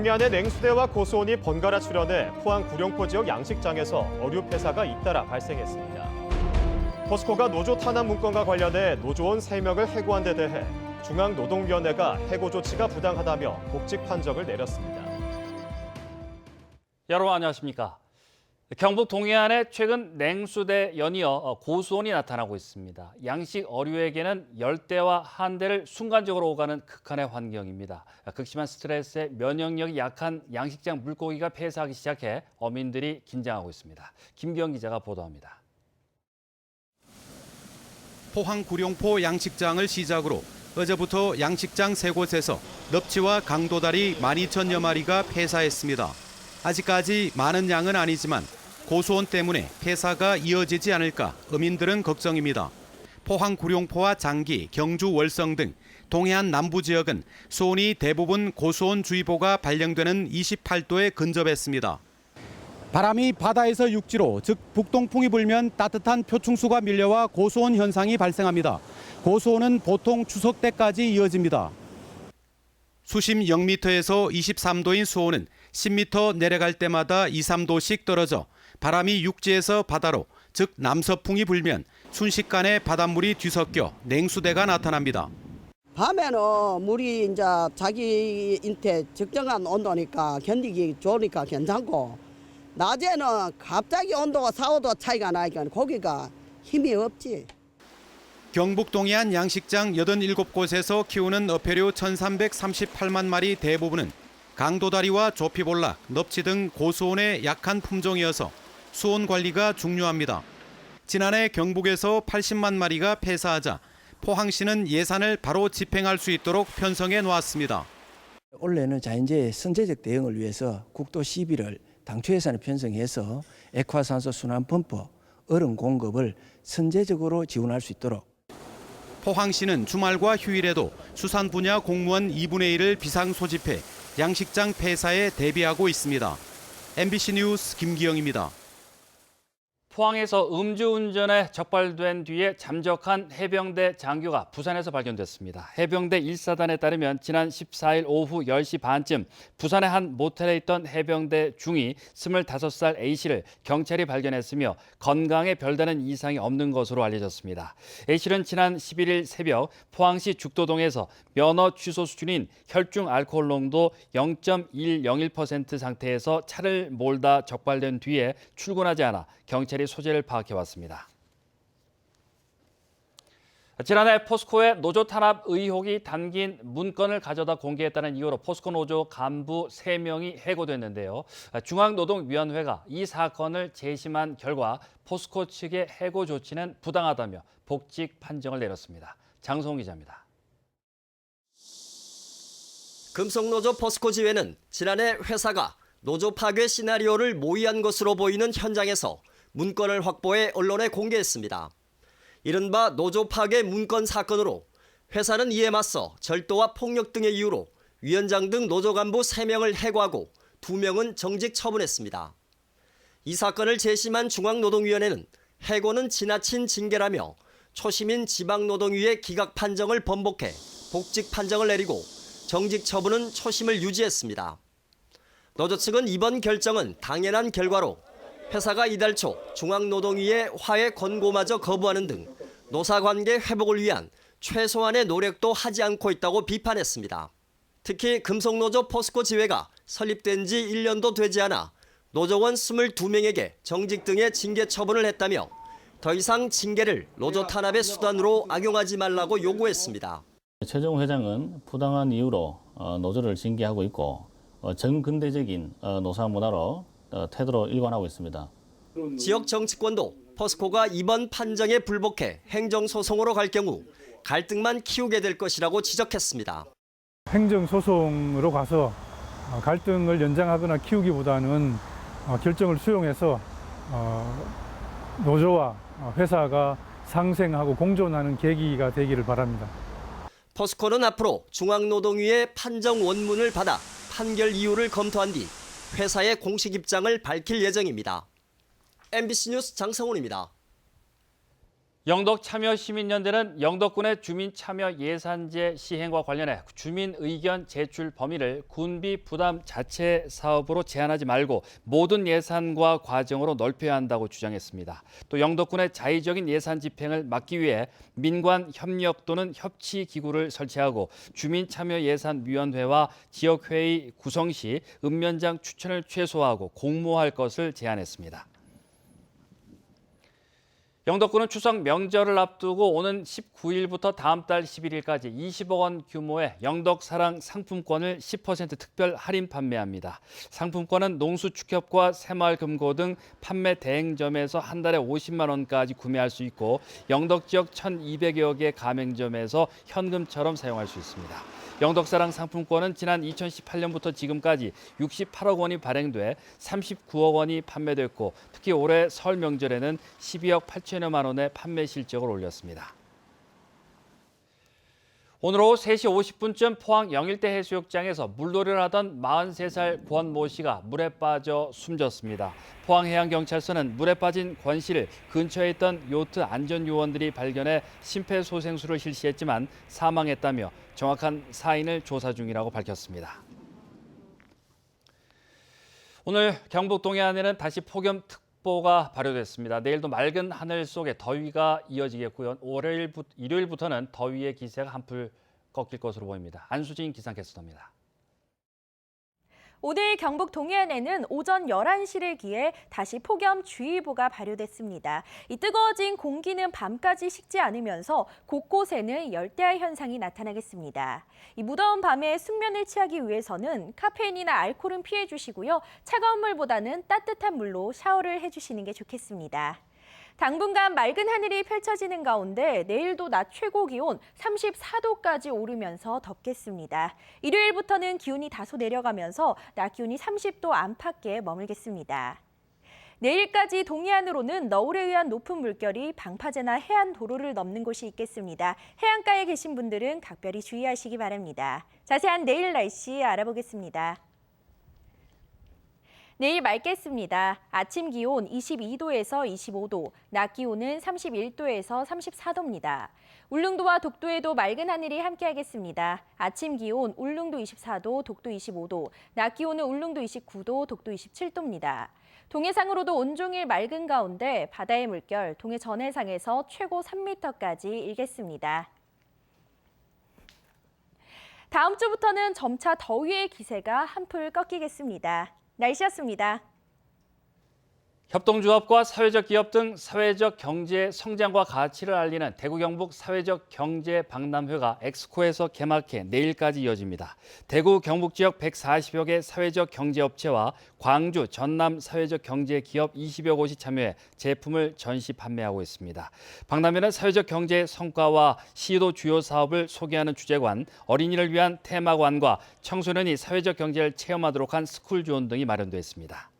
동해안의 냉수대와 고수온이 번갈아 출현해 포항 구룡포 지역 양식장에서 어류 폐사가 잇따라 발생했습니다. 포스코가 노조 탄압 문건과 관련해 노조원 3명을 해고한 데 대해 중앙노동위원회가 해고 조치가 부당하다며 복직 판정을 내렸습니다. 여러분 안녕하십니까? 경북 동해안에 최근 냉수대 연이어 고수온이 나타나고 있습니다. 양식 어류에게는 열대와 한대를 순간적으로 오가는 극한의 환경입니다. 극심한 스트레스에 면역력이 약한 양식장 물고기가 폐사하기 시작해 어민들이 긴장하고 있습니다. 김기영 기자가 보도합니다. 포항 구룡포 양식장을 시작으로 어제부터 양식장 3곳에서 넙치와 강도다리 12,000여 마리가 폐사했습니다. 아직까지 많은 양은 아니지만 고수온 때문에 폐사가 이어지지 않을까 어민들은 걱정입니다. 포항 구룡포와 장기, 경주, 월성 등 동해안 남부 지역은 수온이 대부분 고수온 주의보가 발령되는 28도에 근접했습니다. 바람이 바다에서 육지로, 즉 북동풍이 불면 따뜻한 표충수가 밀려와 고수온 현상이 발생합니다. 고수온은 보통 추석 때까지 이어집니다. 수심 0m에서 23도인 수온은 10m 내려갈 때마다 2, 3도씩 떨어져 바람이 육지에서 바다로, 즉 남서풍이 불면 순식간에 바닷물이 뒤섞여 냉수대가 나타납니다. 밤에는 물이 이제 자기한테 적정한 온도니까 견디기 좋으니까 괜찮고, 낮에는 갑자기 온도가 4, 5도 차이가 나니까 고기가 힘이 없지. 경북 동해안 양식장 87곳에서 키우는 어패류 1,338만 마리 대부분은 강도다리와 조피볼락, 넙치 등 고수온의 약한 품종이어서 수온 관리가 중요합니다. 지난해 경북에서 80만 마리가 폐사하자 포항시는 예산을 바로 집행할 수 있도록 편성해 놓았습니다. 올해는 자연재해 선제적 대응을 위해서 국도 11을 당초 예산을 편성해서 액화산소 순환 펌프, 얼음 공급을 선제적으로 지원할 수 있도록. 포항시는 주말과 휴일에도 수산 분야 공무원 2분의 1을 비상 소집해 양식장 폐사에 대비하고 있습니다. MBC 뉴스 김기영입니다. 포항에서 음주운전에 적발된 뒤에 잠적한 해병대 장교가 부산에서 발견됐습니다. 해병대 1사단에 따르면 지난 14일 오후 10시 반쯤 부산의 한 모텔에 있던 해병대 중위 25살 A씨를 경찰이 발견했으며 건강에 별다른 이상이 없는 것으로 알려졌습니다. A씨는 지난 11일 새벽 포항시 죽도동에서 면허 취소 수준인 혈중 알코올 농도 0.101% 상태에서 차를 몰다 적발된 뒤에 출근하지 않아 경찰이 소재를 파악해왔습니다. 지난해 포스코의 노조 탄압 의혹이 담긴 문건을 가져다 공개했다는 이유로 포스코 노조 간부 3명이 해고됐는데요. 중앙노동위원회가 이 사건을 재심한 결과 포스코 측의 해고 조치는 부당하다며 복직 판정을 내렸습니다. 장성훈 기자입니다. 금속노조 포스코 지회는 지난해 회사가 노조 파괴 시나리오를 모의한 것으로 보이는 현장에서 문건을 확보해 언론에 공개했습니다. 이른바 노조 파괴 문건 사건으로 회사는 이에 맞서 절도와 폭력 등의 이유로 위원장 등 노조 간부 3명을 해고하고 2명은 정직 처분했습니다. 이 사건을 재심한 중앙노동위원회는 해고는 지나친 징계라며 초심인 지방노동위의 기각 판정을 번복해 복직 판정을 내리고 정직 처분은 초심을 유지했습니다. 노조 측은 이번 결정은 당연한 결과로 회사가 이달 초 중앙노동위의 화해 권고마저 거부하는 등 노사관계 회복을 위한 최소한의 노력도 하지 않고 있다고 비판했습니다. 특히 금속노조 포스코 지회가 설립된 지 1년도 되지 않아 노조원 22명에게 정직 등의 징계 처분을 했다며 더 이상 징계를 노조 탄압의 수단으로 악용하지 말라고 요구했습니다. 최종 회장은 부당한 이유로 노조를 징계하고 있고 정근대적인 노사 문화로 태도로 일관하고 있습니다. 지역 정치권도 포스코가 이번 판정에 불복해 행정소송으로 갈 경우 갈등만 키우게 될 것이라고 지적했습니다. 행정소송으로 가서 갈등을 연장하거나 키우기보다는 결정을 수용해서 노조와 회사가 상생하고 공존하는 계기가 되기를 바랍니다. 포스코는 앞으로 중앙노동위의 판정 원문을 받아 판결 이유를 검토한 뒤 회사의 공식 입장을 밝힐 예정입니다. MBC 뉴스 장성훈입니다. 영덕 참여시민연대는 영덕군의 주민참여 예산제 시행과 관련해 주민 의견 제출 범위를 군비 부담 자체 사업으로 제한하지 말고 모든 예산과 과정으로 넓혀야 한다고 주장했습니다. 또 영덕군의 자의적인 예산 집행을 막기 위해 민관 협력 또는 협치 기구를 설치하고 주민참여예산위원회와 지역회의 구성 시 읍면장 추천을 최소화하고 공모할 것을 제안했습니다. 영덕군은 추석 명절을 앞두고 오는 19일부터 다음 달 11일까지 20억 원 규모의 영덕사랑 상품권을 10% 특별 할인 판매합니다. 상품권은 농수축협과 새마을금고 등 판매 대행점에서 한 달에 50만 원까지 구매할 수 있고 영덕 지역 1,200여 개 가맹점에서 현금처럼 사용할 수 있습니다. 영덕사랑 상품권은 지난 2018년부터 지금까지 68억 원이 발행돼 39억 원이 판매됐고 특히 올해 설 명절에는 12억 8천여만 원의 판매 실적을 올렸습니다. 오늘 오후 3시 50분쯤 포항 영일대 해수욕장에서 물놀이를 하던 43살 권 모 씨가 물에 빠져 숨졌습니다. 포항해양경찰서는 물에 빠진 권 씨를 근처에 있던 요트 안전요원들이 발견해 심폐소생술을 실시했지만 사망했다며 정확한 사인을 조사 중이라고 밝혔습니다. 오늘 경북 동해안에는 다시 폭염특보가 발효됐습니다. 내일도 맑은 하늘 속에 더위가 이어지겠고요. 일요일부터는 더위의 기세가 한풀 꺾일 것으로 보입니다. 안수진 기상캐스터입니다. 오늘 경북 동해안에는 오전 11시를 기해 다시 폭염주의보가 발효됐습니다. 이 뜨거워진 공기는 밤까지 식지 않으면서 곳곳에는 열대야 현상이 나타나겠습니다. 이 무더운 밤에 숙면을 취하기 위해서는 카페인이나 알코올은 피해 주시고요. 차가운 물보다는 따뜻한 물로 샤워를 해주시는 게 좋겠습니다. 당분간 맑은 하늘이 펼쳐지는 가운데 내일도 낮 최고 기온 34도까지 오르면서 덥겠습니다. 일요일부터는 기온이 다소 내려가면서 낮 기온이 30도 안팎에 머물겠습니다. 내일까지 동해안으로는 너울에 의한 높은 물결이 방파제나 해안 도로를 넘는 곳이 있겠습니다. 해안가에 계신 분들은 각별히 주의하시기 바랍니다. 자세한 내일 날씨 알아보겠습니다. 내일 맑겠습니다. 아침 기온 22도에서 25도, 낮 기온은 31도에서 34도입니다. 울릉도와 독도에도 맑은 하늘이 함께하겠습니다. 아침 기온 울릉도 24도, 독도 25도, 낮 기온은 울릉도 29도, 독도 27도입니다. 동해상으로도 온종일 맑은 가운데 바다의 물결 동해 전해상에서 최고 3m까지 일겠습니다. 다음 주부터는 점차 더위의 기세가 한풀 꺾이겠습니다. 날씨였습니다. 협동조합과 사회적 기업 등 사회적 경제 성장과 가치를 알리는 대구 경북 사회적 경제 박람회가 엑스코에서 개막해 내일까지 이어집니다. 대구 경북 지역 140여 개 사회적 경제업체와 광주, 전남 사회적 경제 기업 20여 곳이 참여해 제품을 전시 판매하고 있습니다. 박람회는 사회적 경제 성과와 시도 주요 사업을 소개하는 주제관, 어린이를 위한 테마관과 청소년이 사회적 경제를 체험하도록 한 스쿨존 등이 마련되어 있습니다.